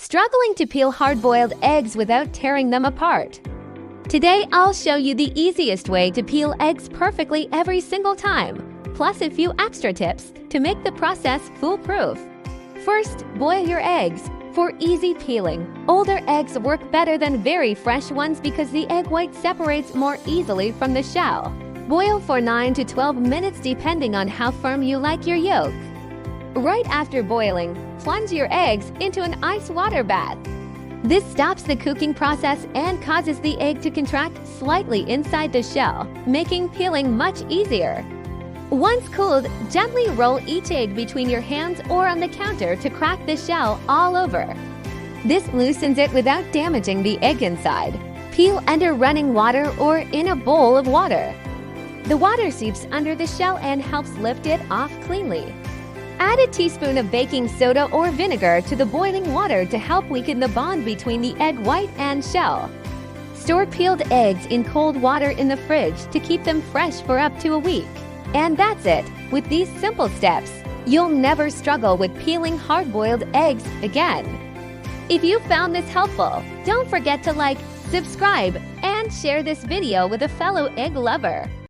Struggling to peel hard-boiled eggs without tearing them apart? Today, I'll show you the easiest way to peel eggs perfectly every single time, plus a few extra tips to make the process foolproof. First, boil your eggs. For easy peeling, older eggs work better than very fresh ones because the egg white separates more easily from the shell. Boil for 9 to 12 minutes depending on how firm you like your yolk. Right after boiling, plunge your eggs into an ice water bath. This stops the cooking process and causes the egg to contract slightly inside the shell, making peeling much easier. Once cooled, gently roll each egg between your hands or on the counter to crack the shell all over. This loosens it without damaging the egg inside. Peel under running water or in a bowl of water. The water seeps under the shell and helps lift it off cleanly. Add a teaspoon of baking soda or vinegar to the boiling water to help weaken the bond between the egg white and shell. Store peeled eggs in cold water in the fridge to keep them fresh for up to a week. And that's it. With these simple steps, you'll never struggle with peeling hard-boiled eggs again. If you found this helpful, don't forget to like, subscribe, and share this video with a fellow egg lover.